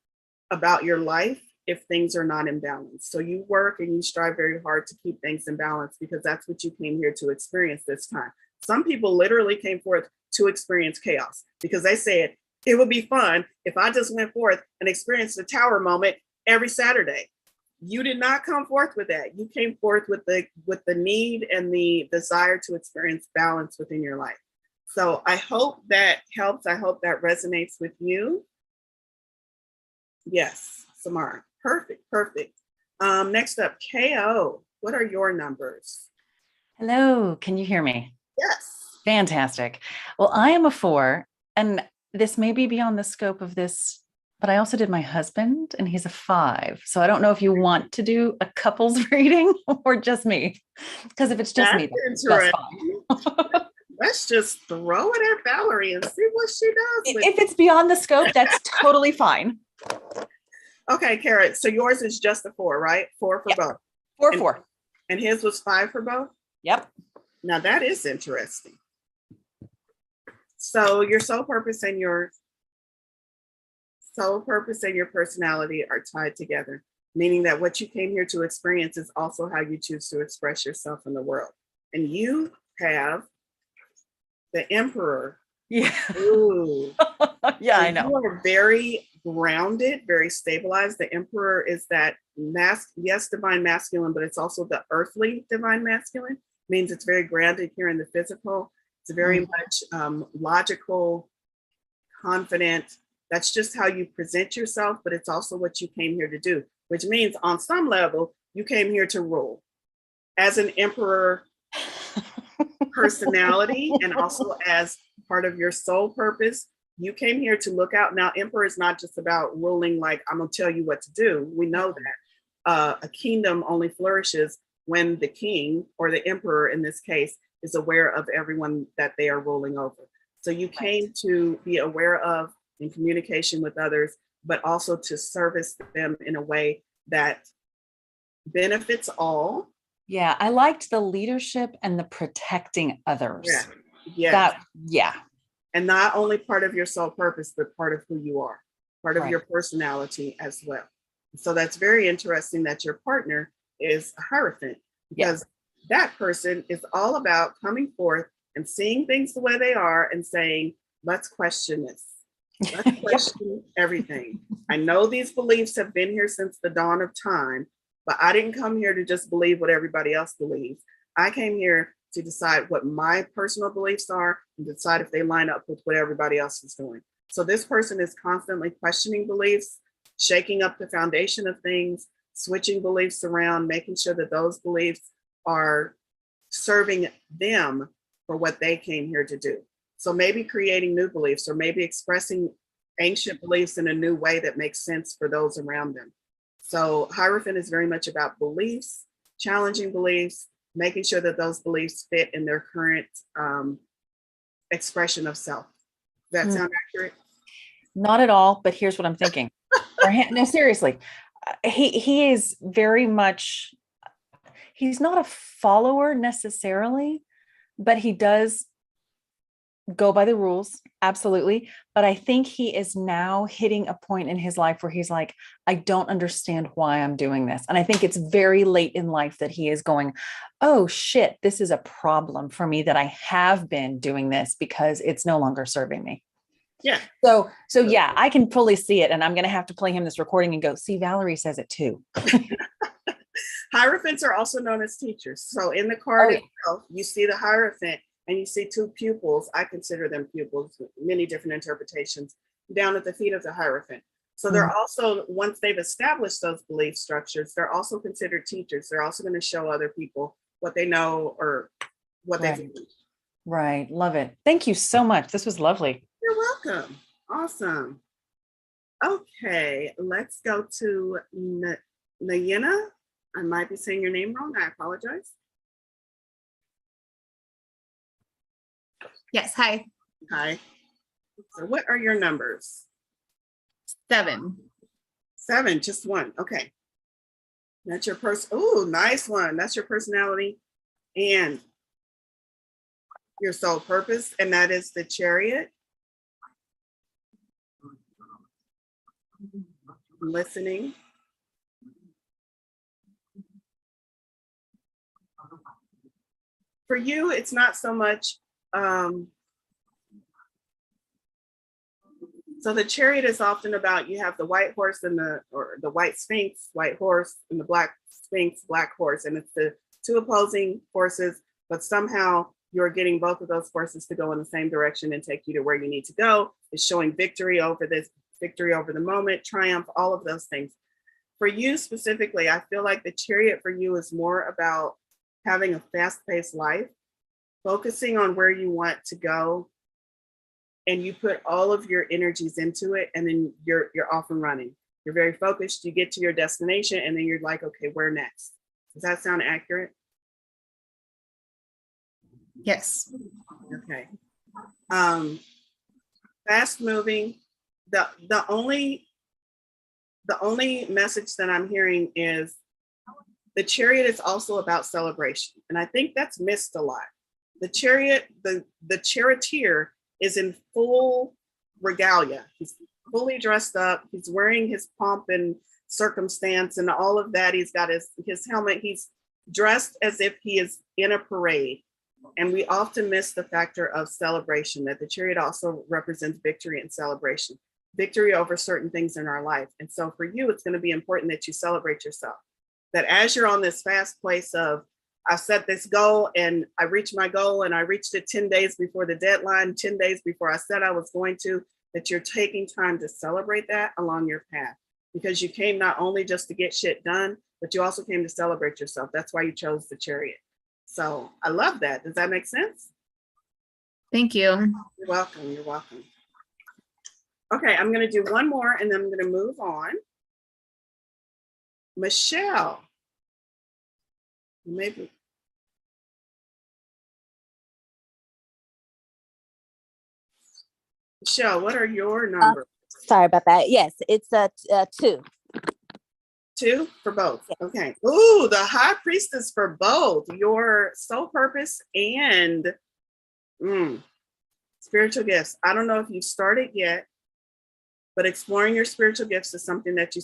[SPEAKER 1] about your life if things are not in balance. So you work and you strive very hard to keep things in balance because that's what you came here to experience this time. Some people literally came forth to experience chaos because they said it would be fun if I just went forth and experienced the tower moment every Saturday. You did not come forth with that. You came forth with the need and the desire to experience balance within your life. So I hope that helps. I hope that resonates with you. Yes, Samara. Perfect. Next up, KO. What are your numbers?
[SPEAKER 2] Hello, can you hear me?
[SPEAKER 1] Yes.
[SPEAKER 2] Fantastic. Well, I am a 4, and this may be beyond the scope of this but I also did my husband and he's a 5. So I don't know if you want to do a couples reading or just me. Because if it's just
[SPEAKER 1] That's
[SPEAKER 2] me, that's
[SPEAKER 1] interesting.
[SPEAKER 2] fine.
[SPEAKER 1] Let's just throw it at Valerie and see what she does with
[SPEAKER 2] If it's beyond the scope, that's totally fine.
[SPEAKER 1] Okay, Carrot. So yours is just a 4, right? 4 for
[SPEAKER 2] Yep.
[SPEAKER 1] both.
[SPEAKER 2] 4,
[SPEAKER 1] and,
[SPEAKER 2] 4.
[SPEAKER 1] And his was 5 for both?
[SPEAKER 2] Yep.
[SPEAKER 1] Now that is interesting. So your soul purpose and your personality are tied together, meaning that what you came here to experience is also how you choose to express yourself in the world. And you have the Emperor.
[SPEAKER 2] Yeah.
[SPEAKER 1] Ooh.
[SPEAKER 2] Yeah,
[SPEAKER 1] So
[SPEAKER 2] I know.
[SPEAKER 1] you are very grounded, very stabilized. The Emperor is that divine masculine, but it's also the earthly divine masculine. Means it's very grounded here in the physical. It's very much logical, confident. That's just how you present yourself, but it's also what you came here to do, which means on some level, you came here to rule as an Emperor personality and also as part of your soul purpose. You came here to look out. Now, Emperor is not just about ruling, like, I'm going to tell you what to do. We know that a kingdom only flourishes when the king, or the emperor in this case, is aware of everyone that they are ruling over. So you came to be aware of, in communication with others, but also to service them in a way that benefits all.
[SPEAKER 2] Yeah, I liked the leadership and the protecting others.
[SPEAKER 1] Yeah. And not only part of your soul purpose, but part of who you are, part of your personality as well. So that's very interesting that your partner is a Hierophant, because that person is all about coming forth and seeing things the way they are and saying, let's question this. Let's question everything. I know these beliefs have been here since the dawn of time, but I didn't come here to just believe what everybody else believes. I came here to decide what my personal beliefs are and decide if they line up with what everybody else is doing. So this person is constantly questioning beliefs, shaking up the foundation of things, switching beliefs around, making sure that those beliefs are serving them for what they came here to do. So maybe creating new beliefs, or maybe expressing ancient beliefs in a new way that makes sense for those around them. So Hierophant is very much about beliefs, challenging beliefs, making sure that those beliefs fit in their current expression of self. Does that sound accurate?
[SPEAKER 2] Not at all, but here's what I'm thinking. No, seriously. He is very much, he's not a follower necessarily, but he does go by the rules. Absolutely. But I think he is now hitting a point in his life where he's like, I don't understand why I'm doing this. And I think it's very late in life that he is going, oh shit, this is a problem for me that I have been doing this because it's no longer serving me.
[SPEAKER 1] Yeah.
[SPEAKER 2] So yeah, I can fully see it. And I'm going to have to play him this recording and go, see, Valorie says it too.
[SPEAKER 1] Hierophants are also known as teachers. So in the card itself, you see the Hierophant and you see 2 pupils. I consider them pupils, many different interpretations, down at the feet of the Hierophant. So they're also, once they've established those belief structures, they're also considered teachers. They're also going to show other people what they know or what they've learned.
[SPEAKER 2] Right. Love it. Thank you so much. This was lovely.
[SPEAKER 1] You're welcome. Awesome. Okay, let's go to Nayina. I might be saying your name wrong. I apologize.
[SPEAKER 3] Yes. Hi.
[SPEAKER 1] Hi. So what are your numbers?
[SPEAKER 3] 7.
[SPEAKER 1] 7, just 1. Okay. That's your person. Oh, nice one. That's your personality and your soul purpose. And that is the Chariot. Listening. For you, it's not so much. So the Chariot is often about, you have the white horse and the white sphinx, white horse, and the black sphinx, black horse, and it's the 2 opposing forces, but somehow you're getting both of those forces to go in the same direction and take you to where you need to go. It's showing victory over this, victory over the moment, triumph, all of those things. For you specifically, I feel like the Chariot for you is more about having a fast-paced life, focusing on where you want to go, and you put all of your energies into it, and then you're off and running. You're very focused. You get to your destination, and then you're like, okay, where next? Does that sound accurate?
[SPEAKER 3] Yes.
[SPEAKER 1] Okay. Fast moving. The only message that I'm hearing is the Chariot is also about celebration, and I think that's missed a lot. The Chariot, the charioteer is in full regalia. He's fully dressed up. He's wearing his pomp and circumstance and all of that. He's got his helmet. He's dressed as if he is in a parade. And we often miss the factor of celebration, that the Chariot also represents victory and celebration, victory over certain things in our life. And so for you, it's going to be important that you celebrate yourself, that as you're on this fast place of, I set this goal and I reached my goal and I reached it 10 days before the deadline, 10 days before I said I was going to, that you're taking time to celebrate that along your path, because you came not only just to get shit done, but you also came to celebrate yourself. That's why you chose the Chariot. So I love that. Does that make sense?
[SPEAKER 3] Thank you.
[SPEAKER 1] You're welcome. You're welcome. Okay, I'm going to do one more and then I'm going to move on. Michelle. Maybe. Michelle, what are your numbers?
[SPEAKER 4] Sorry about that. Yes, it's a 2.
[SPEAKER 1] 2 for both. Okay. Ooh, the High Priestess for both your soul purpose and spiritual gifts. I don't know if you've started yet, but exploring your spiritual gifts is something that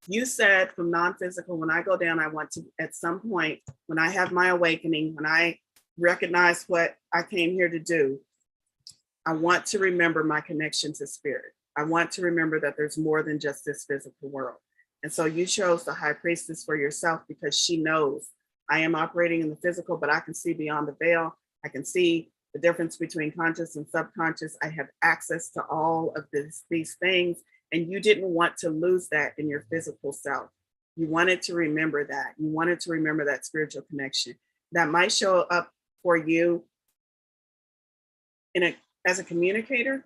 [SPEAKER 1] you said from non-physical, when I go down, I want to, at some point, when I have my awakening, when I recognize what I came here to do, I want to remember my connection to spirit. I want to remember that there's more than just this physical world. And so you chose the High Priestess for yourself because she knows I am operating in the physical, but I can see beyond the veil. I can see the difference between conscious and subconscious. I have access to all of these things. And you didn't want to lose that in your physical self. You wanted to remember that. You wanted to remember that spiritual connection. That might show up for you as a communicator.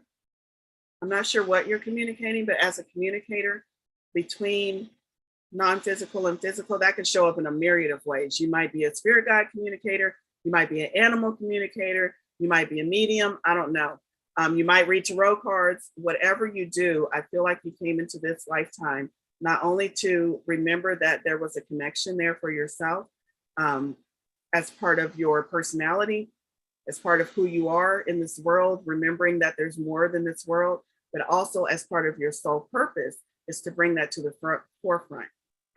[SPEAKER 1] I'm not sure what you're communicating, but as a communicator between non-physical and physical, that could show up in a myriad of ways. You might be a spirit guide communicator. You might be an animal communicator. You might be a medium. I don't know. You might read tarot cards. Whatever you do, I feel like you came into this lifetime not only to remember that there was a connection there for yourself as part of your personality, as part of who you are in this world, remembering that there's more than this world, but also as part of your soul purpose is to bring that to the forefront,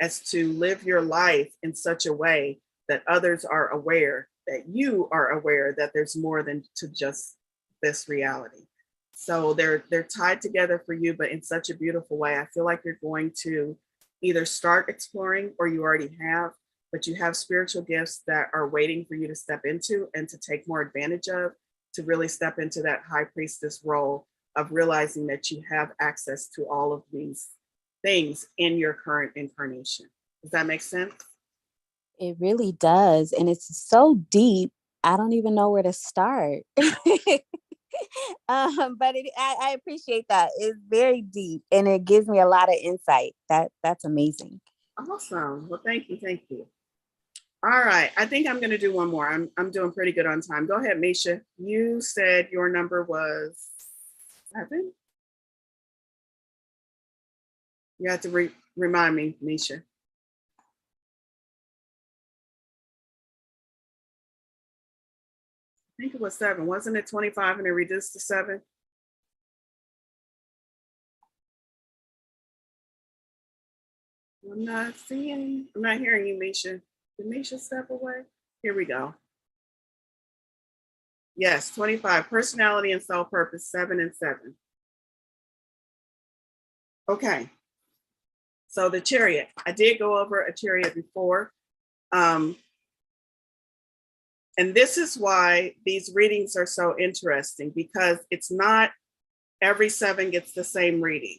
[SPEAKER 1] as to live your life in such a way that others are aware, that you are aware that there's more than to just this reality. So they're tied together for you, but in such a beautiful way. I feel like you're going to either start exploring or you already have, but you have spiritual gifts that are waiting for you to step into and to take more advantage of, to really step into that High Priestess role of realizing that you have access to all of these things in your current incarnation. Does that make sense?
[SPEAKER 4] It really does. And it's so deep. I don't even know where to start. But I appreciate that. It's very deep and it gives me a lot of insight. That's amazing.
[SPEAKER 1] Awesome. Well, thank you. Thank you. All right. I think I'm going to do one more. I'm doing pretty good on time. Go ahead, Misha. You said your number was 7. You have to remind me, Misha. I think it was 7. Wasn't it 25 and it reduced to 7? I'm not hearing you, Misha. Did Misha step away? Here we go. Yes, 25. Personality and soul purpose, 7 and 7. Okay. So the Chariot. I did go over a Chariot before. And this is why these readings are so interesting, because it's not every 7 gets the same reading.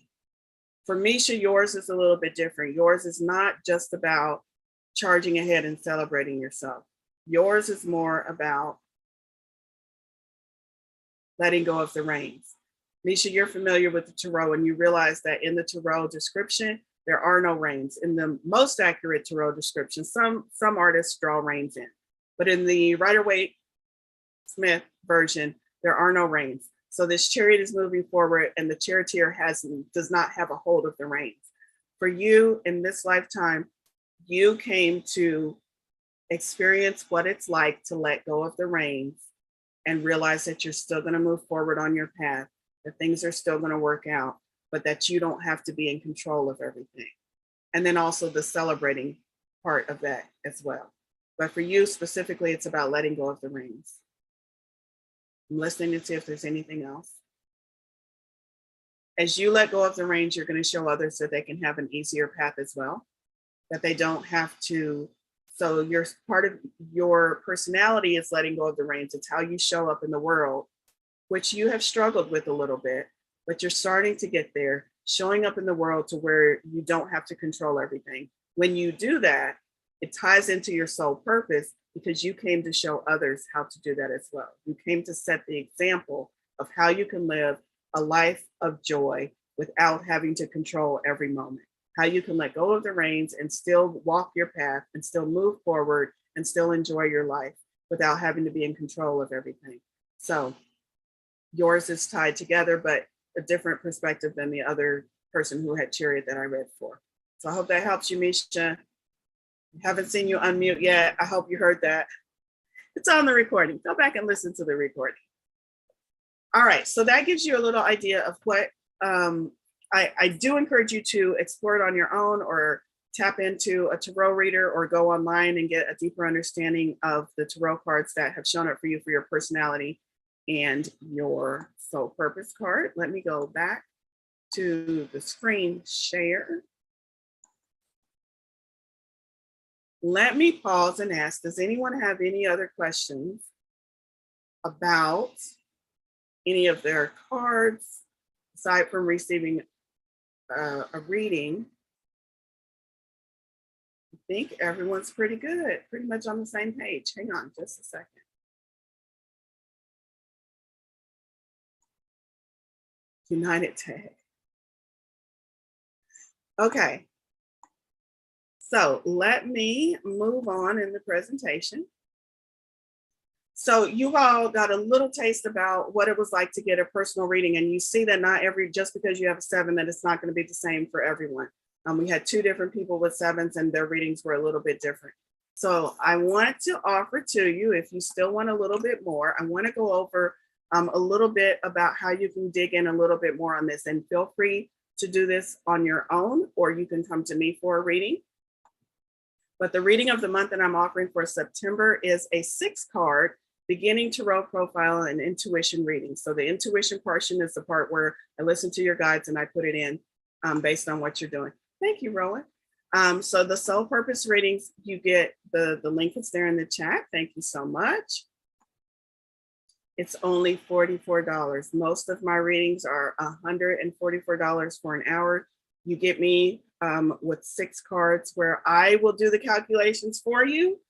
[SPEAKER 1] For Misha, yours is a little bit different. Yours is not just about charging ahead and celebrating yourself. Yours is more about letting go of the reins. Misha, you're familiar with the tarot, and you realize that in the tarot description, there are no reins. In the most accurate tarot description, some artists draw reins in, but in the Rider-Waite-Smith version, there are no reins. So this chariot is moving forward, and the charioteer does not have a hold of the reins. For you in this lifetime, you came to experience what it's like to let go of the reins and realize that you're still going to move forward on your path, that things are still going to work out, but that you don't have to be in control of everything. And then also the celebrating part of that as well. But for you specifically, it's about letting go of the reins. I'm listening to see if there's anything else. As you let go of the reins, you're going to show others that they can have an easier path as well, that they don't have to. So your part of your personality is letting go of the reins. It's how you show up in the world, which you have struggled with a little bit, but you're starting to get there, showing up in the world to where you don't have to control everything. When you do that, it ties into your soul purpose, because you came to show others how to do that as well. You came to set the example of how you can live a life of joy without having to control every moment. How you can let go of the reins and still walk your path and still move forward and still enjoy your life without having to be in control of everything. So yours is tied together, but a different perspective than the other person who had chariot that I read for. So I hope that helps you, Misha. Haven't seen you unmute yet. I hope you heard that. It's on the recording. Go back and listen to the recording. All right, so that gives you a little idea of what I do encourage you to explore it on your own, or tap into a tarot reader, or go online and get a deeper understanding of the tarot cards that have shown up for you for your personality and your soul purpose card. Let me go back to the screen share. Let me pause and ask, does anyone have any other questions about any of their cards, aside from receiving a reading? I think everyone's pretty good, pretty much on the same page. Hang on just a second. United tag. Okay. So let me move on in the presentation. So you all got a little taste about what it was like to get a personal reading, and you see that not just because you have a 7, that it's not going to be the same for everyone. We had 2 different people with 7s, and their readings were a little bit different. So I want to offer to you, if you still want a little bit more, I want to go over a little bit about how you can dig in a little bit more on this, and feel free to do this on your own, or you can come to me for a reading. But the reading of the month that I'm offering for September is a 6-card beginning tarot profile and intuition reading. So the intuition portion is the part where I listen to your guides and I put it in based on what you're doing. Thank you, Roland. So the soul purpose readings, you get the link is there in the chat. Thank you so much. It's only $44. Most of my readings are $144 for an hour. You get me with 6 cards where I will do the calculations for you.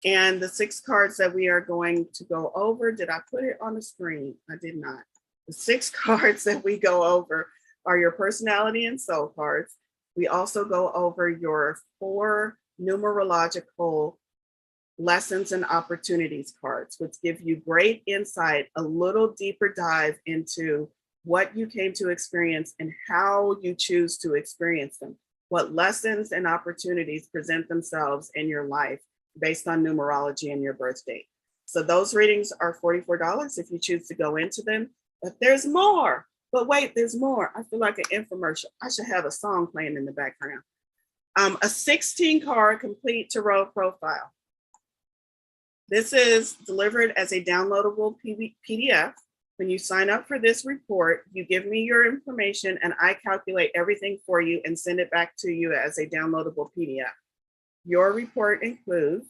[SPEAKER 1] And the 6 cards that we are going to go over, did I put it on the screen? I did not. The 6 cards that we go over are your personality and soul cards. We also go over your 4 numerological lessons and opportunities cards, which give you great insight, a little deeper dive into what you came to experience and how you choose to experience them. What lessons and opportunities present themselves in your life based on numerology and your birth date. So those readings are $44 if you choose to go into them. But there's more. But wait, there's more. I feel like an infomercial. I should have a song playing in the background. A 16-card complete tarot profile. This is delivered as a downloadable PDF. When you sign up for this report, you give me your information and I calculate everything for you and send it back to you as a downloadable PDF. Your report includes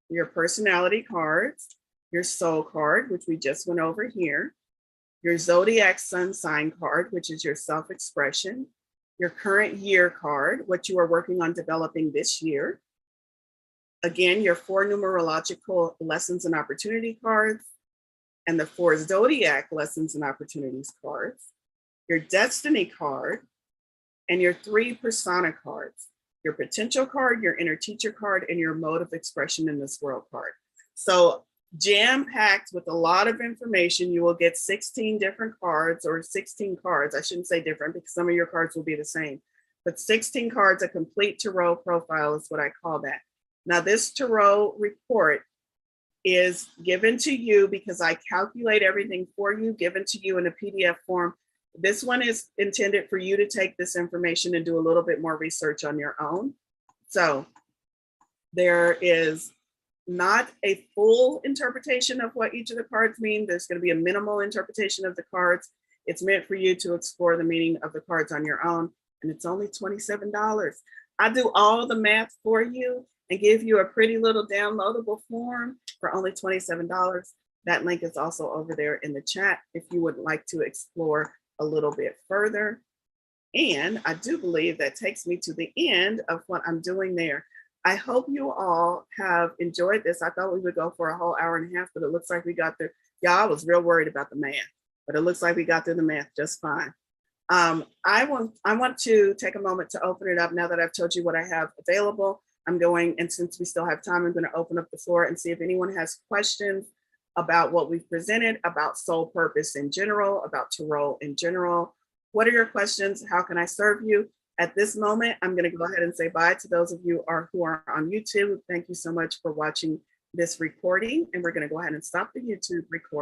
[SPEAKER 1] your personality cards, your soul card, which we just went over here, your zodiac sun sign card, which is your self-expression, your current year card, what you are working on developing this year. Again, your 4 numerological lessons and opportunity cards, and the 4 zodiac lessons and opportunities cards, your destiny card, and your 3 persona cards, your potential card, your inner teacher card, and your mode of expression in this world card. So jam-packed with a lot of information. You will get 16 different cards, or 16 cards. I shouldn't say different because some of your cards will be the same, but 16 cards, a complete tarot profile is what I call that. Now this tarot report is given to you because I calculate everything for you, given to you in a PDF form. This one is intended for you to take this information and do a little bit more research on your own. So there is not a full interpretation of what each of the cards mean. There's going to be a minimal interpretation of the cards. It's meant for you to explore the meaning of the cards on your own, and it's only $27. I do all the math for you and give you a pretty little downloadable form for only $27. That link is also over there in the chat if you would like to explore a little bit further. And I do believe that takes me to the end of what I'm doing there. I hope you all have enjoyed this. I thought we would go for a whole hour and a half, but it looks like we got there. Yeah, I was real worried about the math, but it looks like we got through the math just fine. I want to take a moment to open it up now that I've told you what I have available. I'm going, and since we still have time, I'm going to open up the floor and see if anyone has questions about what we've presented, about soul purpose in general, about tarot in general. What are your questions? How can I serve you? At this moment, I'm going to go ahead and say bye to those of you who are on YouTube. Thank you so much for watching this recording, and we're going to go ahead and stop the YouTube recording.